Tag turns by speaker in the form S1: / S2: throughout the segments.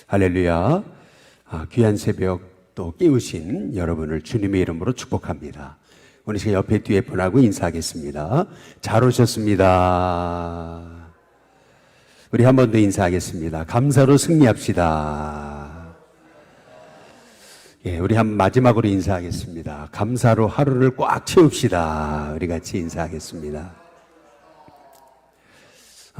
S1: 할렐루야. 귀한 새벽 또 깨우신 여러분을 주님의 이름으로 축복합니다. 오늘 제가 옆에 뒤에 분하고 인사하겠습니다. 잘 오셨습니다. 우리 한 번 더 인사하겠습니다. 감사로 승리합시다. 예, 우리 한 마지막으로 인사하겠습니다. 감사로 하루를 꽉 채웁시다. 우리 같이 인사하겠습니다.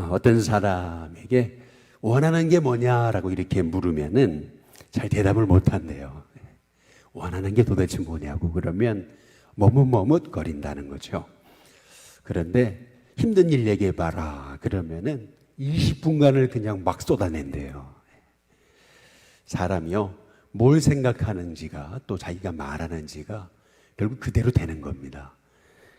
S1: 어떤 사람에게 원하는 게 뭐냐라고 이렇게 물으면은 잘 대답을 못 한대요. 원하는 게 도대체 뭐냐고 그러면 머뭇머뭇거린다는 거죠. 그런데 힘든 일 얘기해봐라 그러면은 20분간을 그냥 막 쏟아낸대요. 사람이요, 뭘 생각하는지가 또 자기가 말하는지가 결국 그대로 되는 겁니다.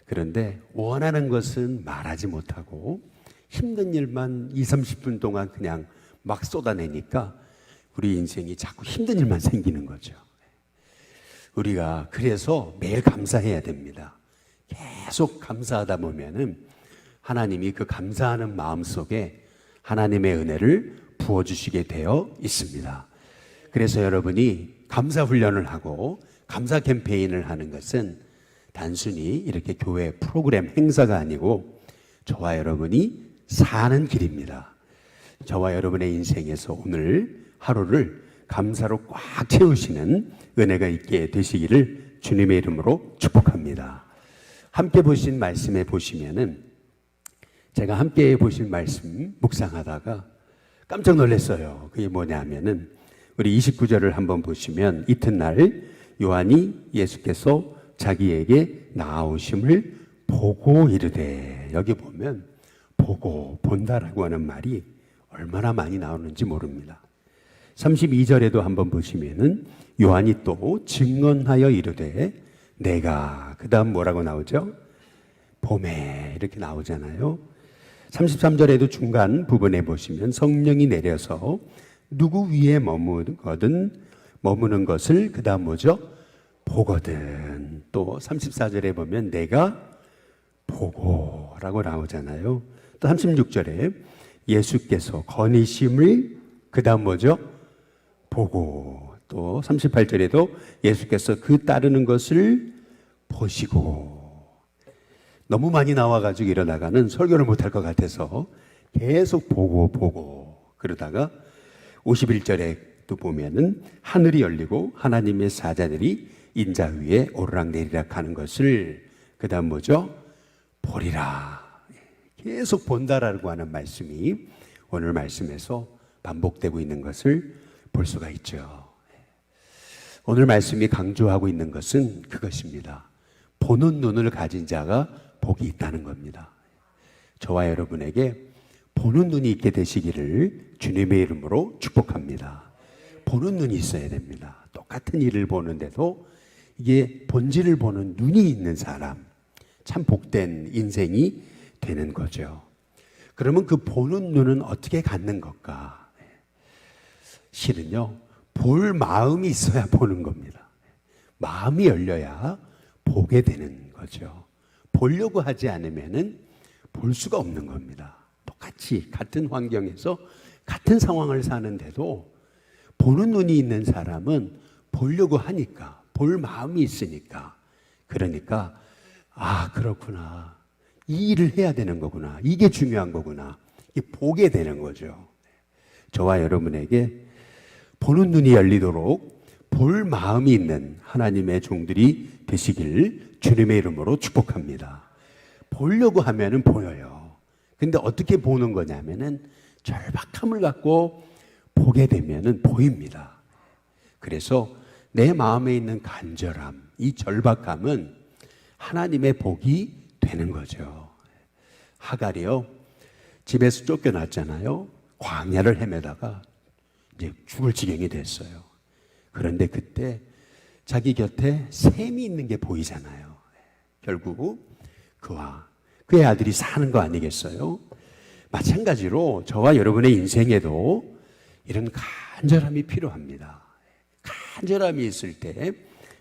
S1: 그런데 원하는 것은 말하지 못하고 힘든 일만 20-30분 동안 그냥 막 쏟아내니까 우리 인생이 자꾸 힘든 일만 생기는 거죠. 우리가 그래서 매일 감사해야 됩니다. 계속 감사하다 보면은 하나님이 그 감사하는 마음 속에 하나님의 은혜를 부어주시게 되어 있습니다. 그래서 여러분이 감사 훈련을 하고 감사 캠페인을 하는 것은 단순히 이렇게 교회 프로그램 행사가 아니고 저와 여러분이 사는 길입니다. 저와 여러분의 인생에서 오늘 하루를 감사로 꽉 채우시는 은혜가 있게 되시기를 주님의 이름으로 축복합니다. 함께 보신 말씀에 보시면은 제가 함께 보신 말씀 묵상하다가 깜짝 놀랐어요. 그게 뭐냐면은 우리 29절을 한번 보시면 이튿날 요한이 예수께서 자기에게 나아오심을 보고 이르되, 여기 보면 보고 본다라고 하는 말이 얼마나 많이 나오는지 모릅니다. 32절에도 한번 보시면은 요한이 또 증언하여 이르되 내가, 그 다음 뭐라고 나오죠? 봄에 이렇게 나오잖아요. 33절에도 중간 부분에 보시면 성령이 내려서 누구 위에 머무는 것을 그 다음 뭐죠? 보거든. 또 34절에 보면 내가 보고라고 나오잖아요. 또 36절에 예수께서 거니심을 그 다음 뭐죠? 보고. 또 38절에도 예수께서 그 따르는 것을 보시고. 너무 많이 나와가지고 이러다가는 설교를 못할 것 같아서 계속 보고 그러다가 51절에 또 보면은 하늘이 열리고 하나님의 사자들이 인자 위에 오르락내리락 하는 것을 그 다음 뭐죠? 보리라. 계속 본다라고 하는 말씀이 오늘 말씀에서 반복되고 있는 것을 볼 수가 있죠. 오늘 말씀이 강조하고 있는 것은 그것입니다. 보는 눈을 가진 자가 복이 있다는 겁니다. 저와 여러분에게 보는 눈이 있게 되시기를 주님의 이름으로 축복합니다. 보는 눈이 있어야 됩니다. 똑같은 일을 보는데도 이게 본질을 보는 눈이 있는 사람, 참 복된 인생이 되는 거죠. 그러면 그 보는 눈은 어떻게 갖는 것까? 실은요, 볼 마음이 있어야 보는 겁니다. 마음이 열려야 보게 되는 거죠. 보려고 하지 않으면은 볼 수가 없는 겁니다. 똑같이 같은 환경에서 같은 상황을 사는데도 보는 눈이 있는 사람은 보려고 하니까, 볼 마음이 있으니까, 그러니까 그렇구나, 이 일을 해야 되는 거구나, 이게 중요한 거구나, 보게 되는 거죠. 저와 여러분에게 보는 눈이 열리도록 볼 마음이 있는 하나님의 종들이 되시길 주님의 이름으로 축복합니다. 보려고 하면은 보여요. 근데 어떻게 보는 거냐면은 절박함을 갖고 보게 되면은 보입니다. 그래서 내 마음에 있는 간절함, 이 절박함은 하나님의 복이 되는 거죠. 하갈이요, 집에서 쫓겨났잖아요. 광야를 헤매다가 이제 죽을 지경이 됐어요. 그런데 그때 자기 곁에 샘이 있는 게 보이잖아요. 결국 그와 그의 아들이 사는 거 아니겠어요? 마찬가지로 저와 여러분의 인생에도 이런 간절함이 필요합니다. 간절함이 있을 때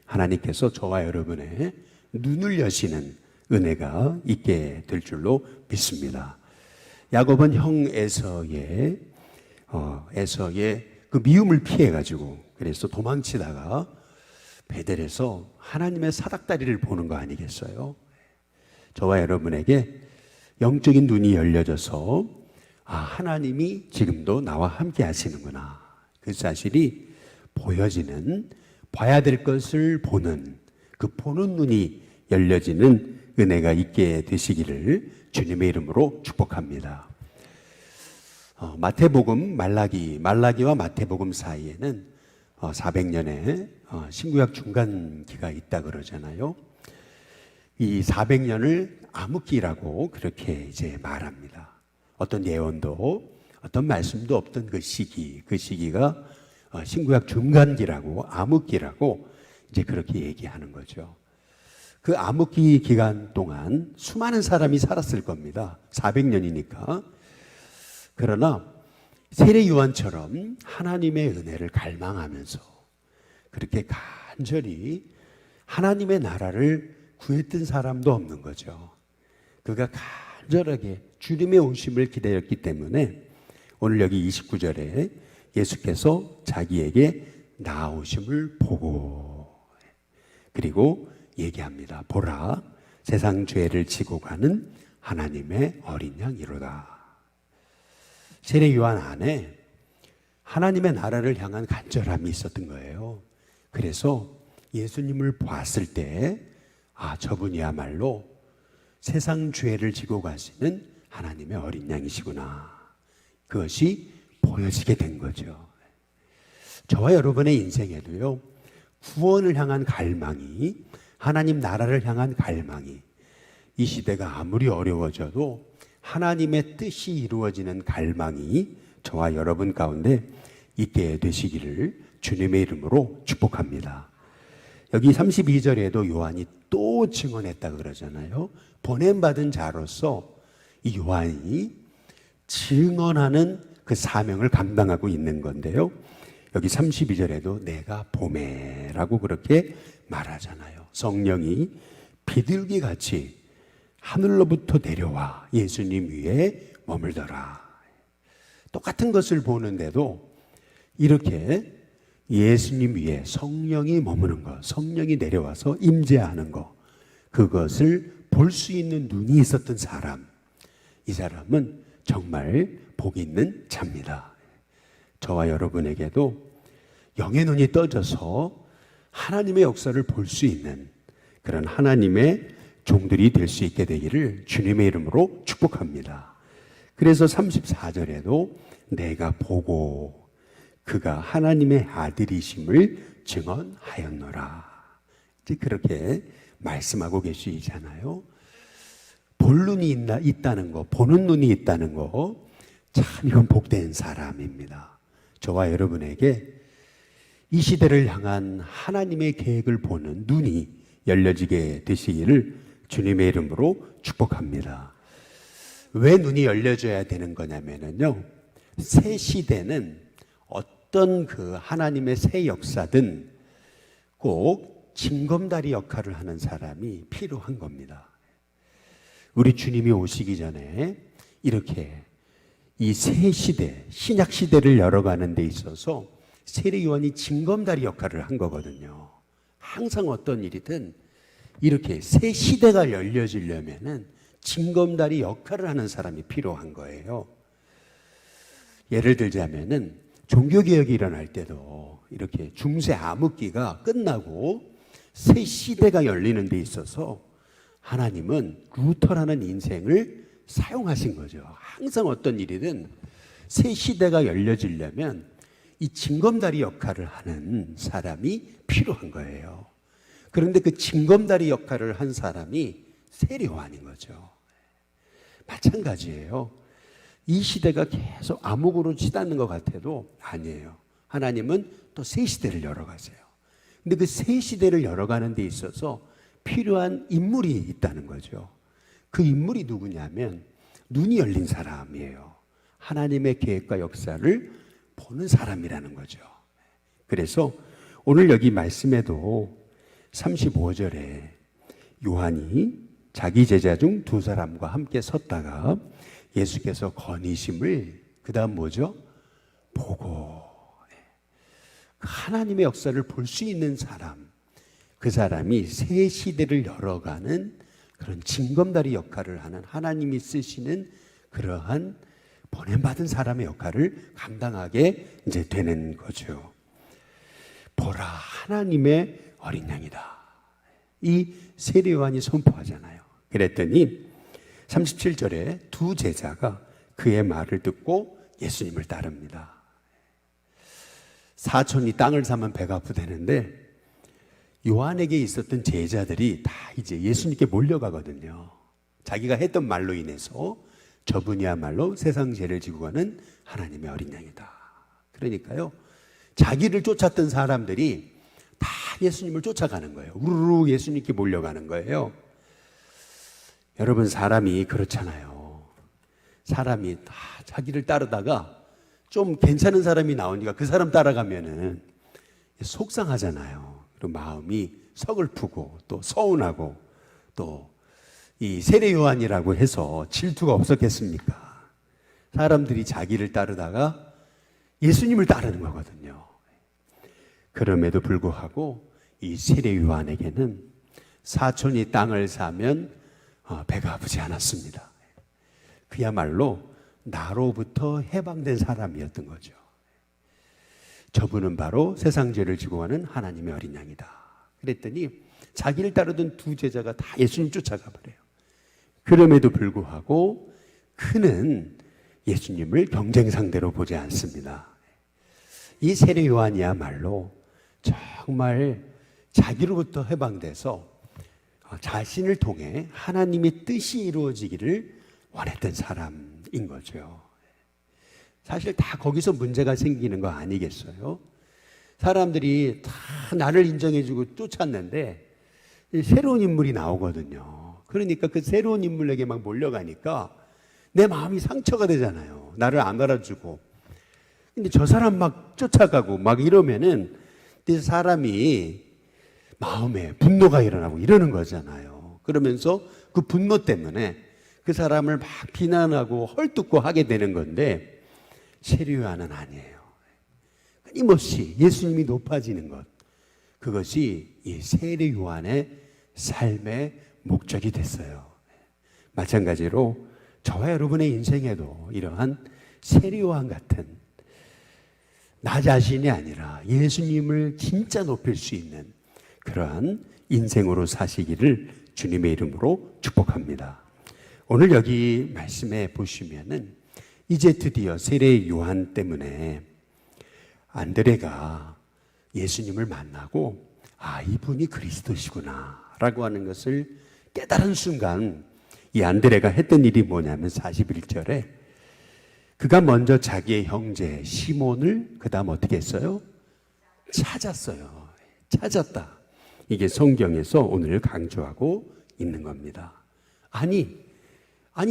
S1: 하나님께서 저와 여러분의 눈을 여시는 은혜가 있게 될 줄로 믿습니다. 야곱은 형 에서의 그 미움을 피해가지고 그래서 도망치다가 베델에서 하나님의 사닥다리를 보는 거 아니겠어요? 저와 여러분에게 영적인 눈이 열려져서 하나님이 지금도 나와 함께 하시는구나. 그 사실이 보여지는, 봐야 될 것을 보는, 그 보는 눈이 열려지는 은혜가 있게 되시기를 주님의 이름으로 축복합니다. 마태복음, 말라기와 마태복음 사이에는 400년의 신구약 중간기가 있다 그러잖아요. 이 400년을 암흑기라고 그렇게 이제 말합니다. 어떤 예언도 어떤 말씀도 없던 그 시기가 신구약 중간기라고, 암흑기라고 이제 그렇게 얘기하는 거죠. 그 암흑기 기간 동안 수많은 사람이 살았을 겁니다. 400년이니까. 그러나 세례 요한처럼 하나님의 은혜를 갈망하면서 그렇게 간절히 하나님의 나라를 구했던 사람도 없는 거죠. 그가 간절하게 주님의 오심을 기다렸기 때문에 오늘 여기 29절에 예수께서 자기에게 나오심을 보고 그리고 얘기합니다. 보라, 세상 죄를 지고 가는 하나님의 어린 양이로다. 세례 요한 안에 하나님의 나라를 향한 간절함이 있었던 거예요. 그래서 예수님을 봤을 때 저분이야말로 세상 죄를 지고 가시는 하나님의 어린 양이시구나. 그것이 보여지게 된 거죠. 저와 여러분의 인생에도요, 구원을 향한 갈망이, 하나님 나라를 향한 갈망이, 이 시대가 아무리 어려워져도 하나님의 뜻이 이루어지는 갈망이 저와 여러분 가운데 있게 되시기를 주님의 이름으로 축복합니다. 여기 32절에도 요한이 또 증언했다 그러잖아요. 보냄받은 자로서 이 요한이 증언하는 그 사명을 감당하고 있는 건데요. 여기 32절에도 내가 보매라고 그렇게 말하잖아요. 성령이 비둘기같이 하늘로부터 내려와 예수님 위에 머물더라. 똑같은 것을 보는데도 이렇게 예수님 위에 성령이 머무는 것, 성령이 내려와서 임재하는 것, 그것을 볼 수 있는 눈이 있었던 사람, 이 사람은 정말 복 있는 자입니다. 저와 여러분에게도 영의 눈이 떠져서 하나님의 역사를 볼 수 있는 그런 하나님의 종들이 될 수 있게 되기를 주님의 이름으로 축복합니다. 그래서 34절에도 내가 보고 그가 하나님의 아들이심을 증언하였노라. 이제 그렇게 말씀하고 계시잖아요. 볼 눈이 있다는 거, 보는 눈이 있다는 거, 참 이건 복된 사람입니다. 저와 여러분에게 이 시대를 향한 하나님의 계획을 보는 눈이 열려지게 되시기를 주님의 이름으로 축복합니다. 왜 눈이 열려져야 되는 거냐면요, 새 시대는 어떤 그 하나님의 새 역사든 꼭 징검다리 역할을 하는 사람이 필요한 겁니다. 우리 주님이 오시기 전에 이렇게 이 새 시대, 신약 시대를 열어가는 데 있어서 세례 요한이 징검다리 역할을 한 거거든요. 항상 어떤 일이든 이렇게 새 시대가 열려지려면은 징검다리 역할을 하는 사람이 필요한 거예요. 예를 들자면은 종교개혁이 일어날 때도 이렇게 중세 암흑기가 끝나고 새 시대가 열리는 데 있어서 하나님은 루터라는 인생을 사용하신 거죠. 항상 어떤 일이든 새 시대가 열려지려면 이 징검다리 역할을 하는 사람이 필요한 거예요. 그런데 그 징검다리 역할을 한 사람이 세례 요한인 거죠. 마찬가지예요. 이 시대가 계속 암흑으로 치닫는 것 같아도 아니에요. 하나님은 또 새 시대를 열어가세요. 근데 그 새 시대를 열어가는 데 있어서 필요한 인물이 있다는 거죠. 그 인물이 누구냐면 눈이 열린 사람이에요. 하나님의 계획과 역사를 보는 사람이라는 거죠. 그래서 오늘 여기 말씀에도 35절에 요한이 자기 제자 중 두 사람과 함께 섰다가 예수께서 건의심을 그 다음 뭐죠? 보고 하나님의 역사를 볼 수 있는 사람, 그 사람이 새 시대를 열어가는 그런 징검다리 역할을 하는, 하나님이 쓰시는 그러한 보냄받은 사람의 역할을 감당하게 이제 되는 거죠. 보라, 하나님의 어린 양이다. 이 세례 요한이 선포하잖아요. 그랬더니 37절에 두 제자가 그의 말을 듣고 예수님을 따릅니다. 사촌이 땅을 사면 배가 부되는데 요한에게 있었던 제자들이 다 이제 예수님께 몰려가거든요. 자기가 했던 말로 인해서 저분이야말로 세상 죄를 지고 가는 하나님의 어린 양이다. 그러니까요, 자기를 쫓았던 사람들이 다 예수님을 쫓아가는 거예요. 우르르 예수님께 몰려가는 거예요. 여러분, 사람이 그렇잖아요. 사람이 다 자기를 따르다가 좀 괜찮은 사람이 나오니까 그 사람 따라가면은 속상하잖아요. 그리고 마음이 서글프고 또 서운하고 또 이 세례 요한이라고 해서 질투가 없었겠습니까? 사람들이 자기를 따르다가 예수님을 따르는 거거든요. 그럼에도 불구하고 이 세례 요한에게는 사촌이 땅을 사면 배가 아프지 않았습니다. 그야말로 나로부터 해방된 사람이었던 거죠. 저분은 바로 세상 죄를 지고 가는 하나님의 어린 양이다. 그랬더니 자기를 따르던 두 제자가 다 예수님 쫓아가 버려요. 그럼에도 불구하고 그는 예수님을 경쟁 상대로 보지 않습니다. 이 세례 요한이야말로 정말 자기로부터 해방돼서 자신을 통해 하나님의 뜻이 이루어지기를 원했던 사람인 거죠. 사실 다 거기서 문제가 생기는 거 아니겠어요? 사람들이 다 나를 인정해주고 쫓았는데 새로운 인물이 나오거든요. 그러니까 그 새로운 인물에게 막 몰려가니까 내 마음이 상처가 되잖아요. 나를 안 알아주고. 근데 저 사람 막 쫓아가고 막 이러면은 사람이 마음에 분노가 일어나고 이러는 거잖아요. 그러면서 그 분노 때문에 그 사람을 막 비난하고 헐뜯고 하게 되는 건데 세례 요한은 아니에요. 끊임없이 예수님이 높아지는 것, 그것이 이 세례 요한의 삶의 목적이 됐어요. 마찬가지로 저와 여러분의 인생에도 이러한 세례 요한 같은 나 자신이 아니라 예수님을 진짜 높일 수 있는 그러한 인생으로 사시기를 주님의 이름으로 축복합니다. 오늘 여기 말씀에 보시면은 이제 드디어 세례 요한 때문에 안드레가 예수님을 만나고 이분이 그리스도시구나 라고 하는 것을 깨달은 순간 이 안드레가 했던 일이 뭐냐면 41절에 그가 먼저 자기의 형제 시몬을 그 다음 어떻게 했어요? 찾았어요. 찾았다. 이게 성경에서 오늘 강조하고 있는 겁니다. 아니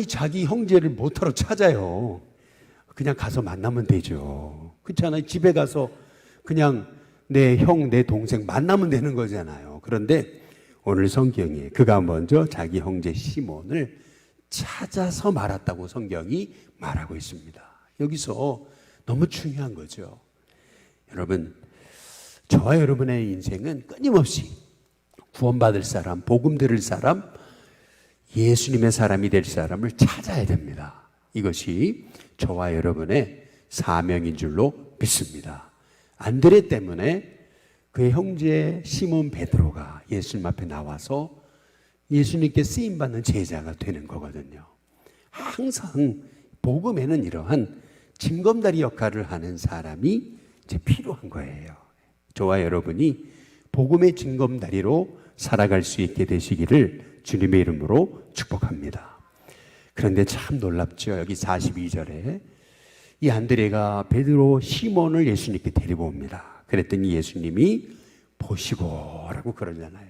S1: 자기 형제를 뭐하러 찾아요? 그냥 가서 만나면 되죠. 그렇잖아요. 집에 가서 그냥 내 형, 내 동생 만나면 되는 거잖아요. 그런데 오늘 성경에 그가 먼저 자기 형제 시몬을 찾아서 말았다고 성경이 말하고 있습니다. 여기서 너무 중요한 거죠. 여러분, 저와 여러분의 인생은 끊임없이 구원받을 사람, 복음 들을 사람, 예수님의 사람이 될 사람을 찾아야 됩니다. 이것이 저와 여러분의 사명인 줄로 믿습니다. 안드레 때문에 그의 형제 시몬 베드로가 예수님 앞에 나와서 예수님께 쓰임받는 제자가 되는 거거든요. 항상 복음에는 이러한 징검다리 역할을 하는 사람이 이제 필요한 거예요. 저와 여러분이 복음의 징검다리로 살아갈 수 있게 되시기를 주님의 이름으로 축복합니다. 그런데 참 놀랍죠. 여기 42절에 이 안드레가 베드로 시몬을 예수님께 데리고 옵니다. 그랬더니 예수님이 보시고라고 그러잖아요.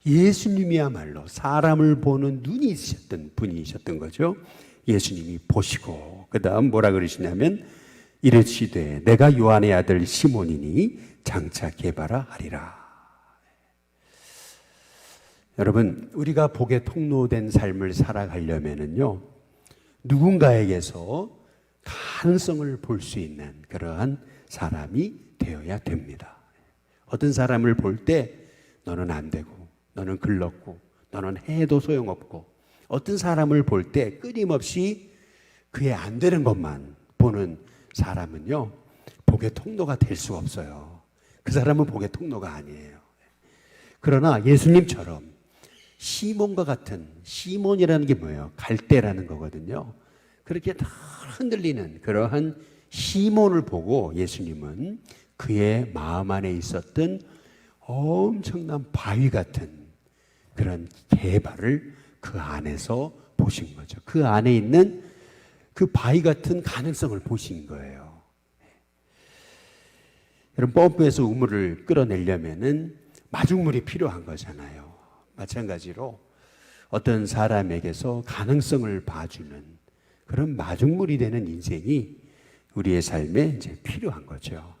S1: 예수님이야말로 사람을 보는 눈이 있으셨던 분이셨던 거죠. 예수님이 보시고 그 다음 뭐라 그러시냐면 이르시되 내가 요한의 아들 시몬이니 장차 개바라 하리라. 여러분, 우리가 복의 통로된 삶을 살아가려면은요, 누군가에게서 가능성을 볼 수 있는 그러한 사람이 되어야 됩니다. 어떤 사람을 볼 때 너는 안 되고, 너는 글렀고, 너는 해도 소용없고, 어떤 사람을 볼 때 끊임없이 그의 안 되는 것만 보는 사람은요, 복의 통로가 될 수가 없어요. 그 사람은 복의 통로가 아니에요. 그러나 예수님처럼 시몬과 같은, 시몬이라는 게 뭐예요? 갈대라는 거거든요. 그렇게 다 흔들리는 그러한 시몬을 보고 예수님은 그의 마음 안에 있었던 엄청난 바위 같은 그런 개발을 그 안에서 보신 거죠. 그 안에 있는 그 바위 같은 가능성을 보신 거예요. 여러분, 펌프에서 우물을 끌어내려면은 마중물이 필요한 거잖아요. 마찬가지로 어떤 사람에게서 가능성을 봐주는 그런 마중물이 되는 인생이 우리의 삶에 이제 필요한 거죠.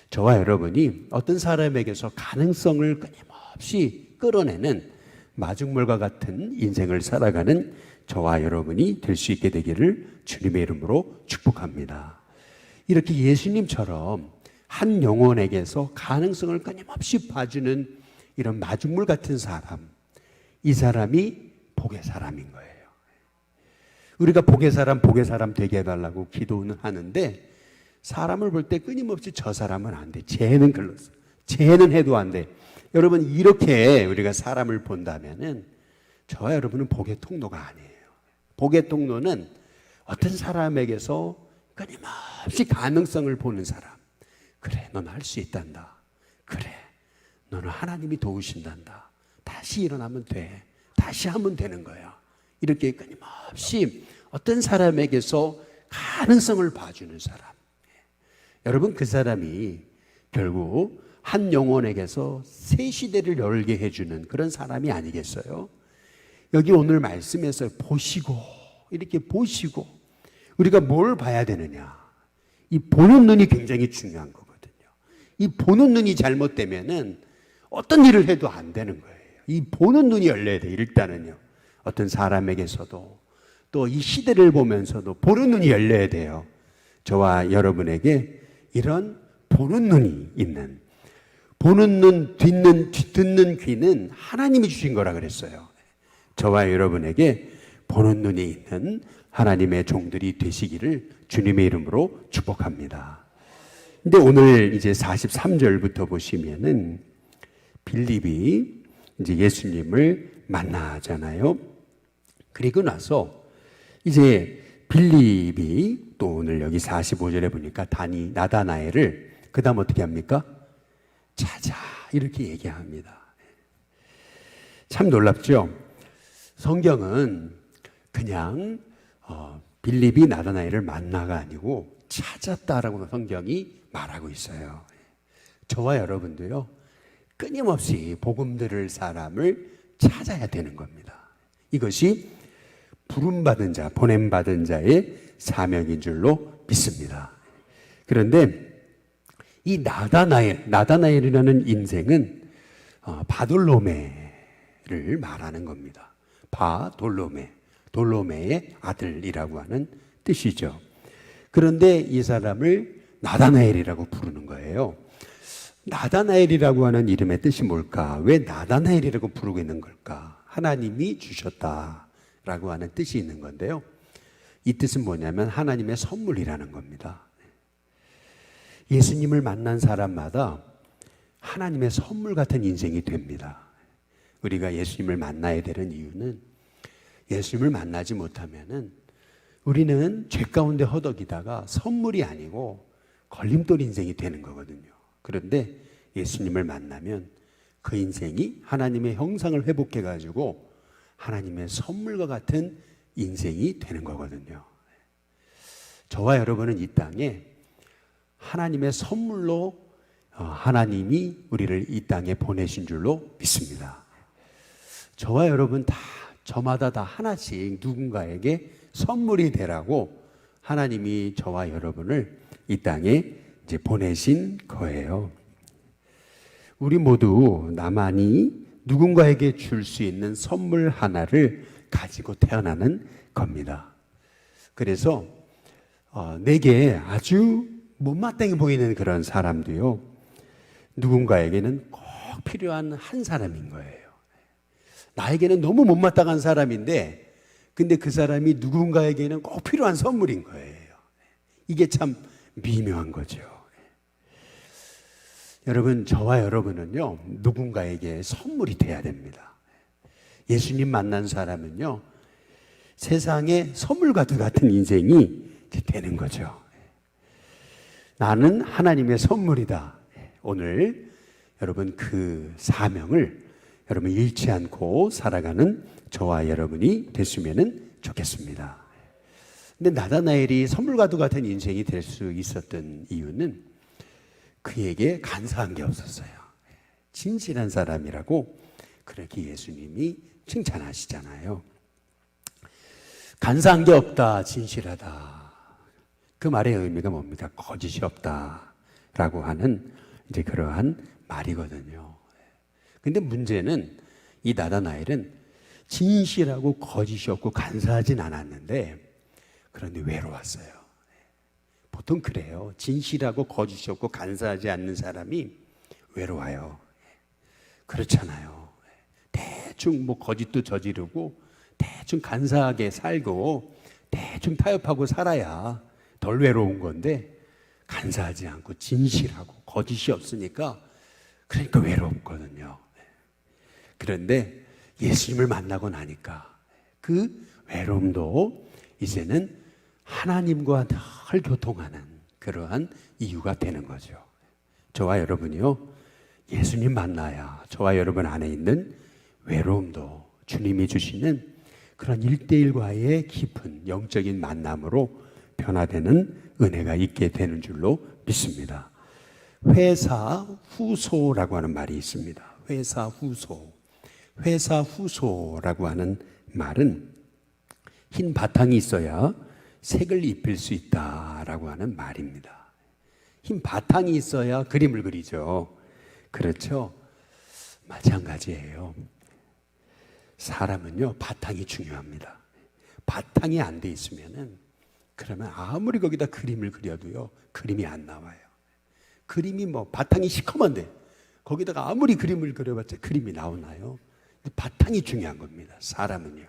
S1: 저와 여러분이 어떤 사람에게서 가능성을 끊임없이 끌어내는 마중물과 같은 인생을 살아가는 저와 여러분이 될 수 있게 되기를 주님의 이름으로 축복합니다. 이렇게 예수님처럼 한 영혼에게서 가능성을 끊임없이 봐주는 이런 마중물 같은 사람, 이 사람이 복의 사람인 거예요. 우리가 복의 사람 되게 해달라고 기도는 하는데 사람을 볼 때 끊임없이 저 사람은 안 돼. 쟤는 글렀어. 쟤는 해도 안 돼. 여러분, 이렇게 우리가 사람을 본다면은 저와 여러분은 복의 통로가 아니에요. 복의 통로는 어떤 사람에게서 끊임없이 가능성을 보는 사람. 그래, 넌 할 수 있단다. 그래, 너는 하나님이 도우신단다. 다시 일어나면 돼. 다시 하면 되는 거야. 이렇게 끊임없이 어떤 사람에게서 가능성을 봐주는 사람. 여러분, 그 사람이 결국 한 영혼에게서 새 시대를 열게 해주는 그런 사람이 아니겠어요? 여기 오늘 말씀에서 보시고, 이렇게 보시고, 우리가 뭘 봐야 되느냐? 이 보는 눈이 굉장히 중요한 거거든요. 이 보는 눈이 잘못되면은 어떤 일을 해도 안 되는 거예요. 이 보는 눈이 열려야 돼요. 일단은요. 어떤 사람에게서도 또 이 시대를 보면서도 보는 눈이 열려야 돼요. 저와 여러분에게 이런 보는 눈이 있는, 보는 눈, 듣는 귀는 하나님이 주신 거라 그랬어요. 저와 여러분에게 보는 눈이 있는 하나님의 종들이 되시기를 주님의 이름으로 축복합니다. 근데 오늘 이제 43절부터 보시면은 빌립이 이제 예수님을 만나잖아요. 그리고 나서 이제 빌립이 또 오늘 여기 45절에 보니까 나다나엘을 그 다음 어떻게 합니까? 찾아, 이렇게 얘기합니다. 참 놀랍죠? 성경은 그냥 빌립이 나다나엘을 만나가 아니고 찾았다라고 성경이 말하고 있어요. 저와 여러분도요, 끊임없이 복음 들을 사람을 찾아야 되는 겁니다. 이것이 부름받은 자, 보냄받은 자의 사명인 줄로 믿습니다. 그런데 이 나다나엘이라는 인생은 바돌로메를 말하는 겁니다. 돌로메의 아들이라고 하는 뜻이죠. 그런데 이 사람을 나다나엘이라고 부르는 거예요. 나다나엘이라고 하는 이름의 뜻이 뭘까? 왜 나다나엘이라고 부르고 있는 걸까? 하나님이 주셨다라고 하는 뜻이 있는 건데요. 이 뜻은 뭐냐면 하나님의 선물이라는 겁니다. 예수님을 만난 사람마다 하나님의 선물 같은 인생이 됩니다. 우리가 예수님을 만나야 되는 이유는 예수님을 만나지 못하면은 우리는 죄 가운데 허덕이다가 선물이 아니고 걸림돌 인생이 되는 거거든요. 그런데 예수님을 만나면 그 인생이 하나님의 형상을 회복해가지고 하나님의 선물과 같은 인생이 되는 거거든요. 저와 여러분은 이 땅에 하나님의 선물로 하나님이 우리를 이 땅에 보내신 줄로 믿습니다. 저와 여러분 다 저마다 다 하나씩 누군가에게 선물이 되라고 하나님이 저와 여러분을 이 땅에 이제 보내신 거예요. 우리 모두 나만이 누군가에게 줄 수 있는 선물 하나를 가지고 태어나는 겁니다. 그래서 내게 아주 못마땅해 보이는 그런 사람도요, 누군가에게는 꼭 필요한 한 사람인 거예요. 나에게는 너무 못마땅한 사람인데, 근데 그 사람이 누군가에게는 꼭 필요한 선물인 거예요. 이게 참 미묘한 거죠. 여러분, 저와 여러분은요, 누군가에게 선물이 돼야 됩니다. 예수님 만난 사람은요, 세상에 선물과도 같은 인생이 되는 거죠. 나는 하나님의 선물이다. 오늘 여러분 그 사명을 여러분 잃지 않고 살아가는 저와 여러분이 됐으면 좋겠습니다. 근데 나다나엘이 선물과도 같은 인생이 될 수 있었던 이유는 그에게 간사한 게 없었어요. 진실한 사람이라고 그렇게 예수님이 칭찬하시잖아요. 간사한 게 없다, 진실하다. 그 말의 의미가 뭡니까? 거짓이 없다라고 하는 이제 그러한 말이거든요. 근데 문제는 이 나다나엘은 진실하고 거짓이 없고 간사하진 않았는데, 그런데 외로웠어요. 보통 그래요. 진실하고 거짓이 없고 간사하지 않는 사람이 외로워요. 그렇잖아요. 대충 뭐 거짓도 저지르고 대충 간사하게 살고 대충 타협하고 살아야 덜 외로운 건데, 간사하지 않고 진실하고 거짓이 없으니까 그러니까 외롭거든요. 그런데 예수님을 만나고 나니까 그 외로움도 이제는 하나님과 늘 교통하는 그러한 이유가 되는 거죠. 저와 여러분이요, 예수님 만나야 저와 여러분 안에 있는 외로움도 주님이 주시는 그런 1대1과의 깊은 영적인 만남으로 변화되는 은혜가 있게 되는 줄로 믿습니다. 회사후소라고 하는 말이 있습니다. 회사후소. 회사후소라고 하는 말은 흰 바탕이 있어야 색을 입힐 수 있다라고 하는 말입니다. 흰 바탕이 있어야 그림을 그리죠. 그렇죠? 마찬가지예요. 사람은요, 바탕이 중요합니다. 바탕이 안 돼 있으면은, 그러면 아무리 거기다 그림을 그려도요, 그림이 안 나와요. 그림이 뭐 바탕이 시커먼데 거기다가 아무리 그림을 그려봤자 그림이 나오나요? 바탕이 중요한 겁니다. 사람은요.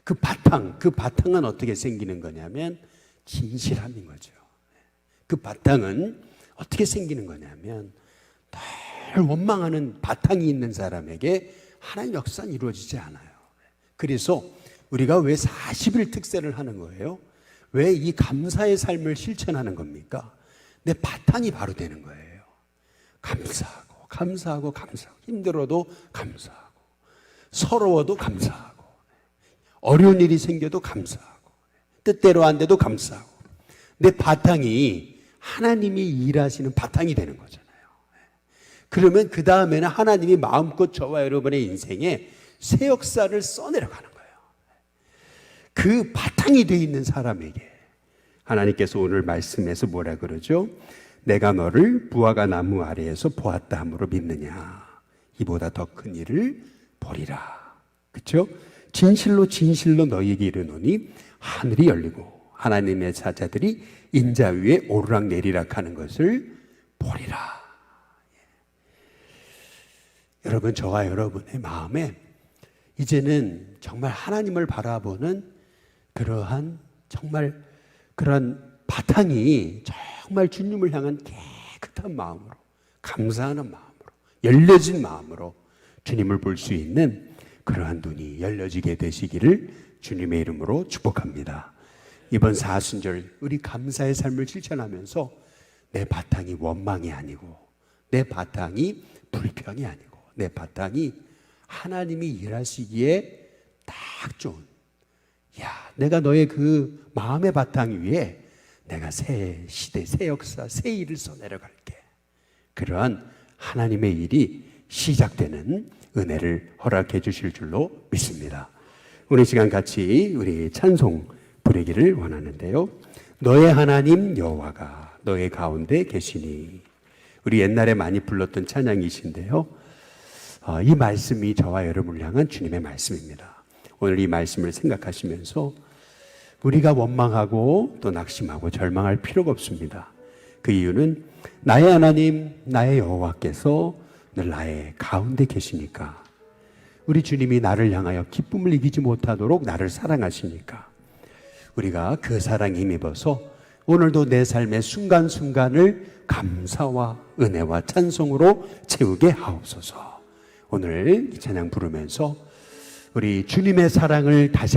S1: 그 바탕은 어떻게 생기는 거냐면 진실함인 거죠. 그 바탕은 어떻게 생기는 거냐면, 늘 원망하는 바탕이 있는 사람에게 하나님 역사는 이루어지지 않아요. 그래서 우리가 왜 40일 특세를 하는 거예요? 왜 이 감사의 삶을 실천하는 겁니까? 내 바탕이 바로 되는 거예요. 감사하고 힘들어도 감사하고, 서러워도 감사하고, 어려운 일이 생겨도 감사하고, 뜻대로 안 돼도 감사하고, 내 바탕이 하나님이 일하시는 바탕이 되는 거잖아요. 그러면 그 다음에는 하나님이 마음껏 저와 여러분의 인생에 새 역사를 써내려가는 거예요. 그 바탕이 되어 있는 사람에게 하나님께서 오늘 말씀에서 뭐라 그러죠? 내가 너를 무화과 나무 아래에서 보았다 함으로 믿느냐? 이보다 더 큰 일을 보리라. 그렇죠? 진실로 너희에게 이르노니 하늘이 열리고 하나님의 사자들이 인자 위에 오르락 내리락 하는 것을 보리라. 여러분, 저와 여러분의 마음에 이제는 정말 하나님을 바라보는 그러한 정말 그런 바탕이 정말 주님을 향한 깨끗한 마음으로, 감사하는 마음으로, 열려진 마음으로 주님을 볼 수 있는 그러한 눈이 열려지게 되시기를 주님의 이름으로 축복합니다. 이번 사순절 우리 감사의 삶을 실천하면서 내 바탕이 원망이 아니고, 내 바탕이 불평이 아니고, 내 바탕이 하나님이 일하시기에 딱 좋은, 내가 너의 그 마음의 바탕 위에 내가 새 시대, 새 역사, 새 일을 써내려갈게. 그러한 하나님의 일이 시작되는 은혜를 허락해 주실 줄로 믿습니다. 오늘 시간 같이 우리 찬송 부르기를 원하는데요. 너의 하나님 여호와가 너의 가운데 계시니. 우리 옛날에 많이 불렀던 찬양이신데요. 이 말씀이 저와 여러분을 향한 주님의 말씀입니다. 오늘 이 말씀을 생각하시면서 우리가 원망하고 또 낙심하고 절망할 필요가 없습니다. 그 이유는 나의 하나님, 나의 여호와께서 늘 나의 가운데 계시니까, 우리 주님이 나를 향하여 기쁨을 이기지 못하도록 나를 사랑하시니까 우리가 그 사랑에 힘입어서 오늘도 내 삶의 순간순간을 감사와 은혜와 찬송으로 채우게 하옵소서. 오늘 이 찬양 부르면서 우리 주님의 사랑을 다시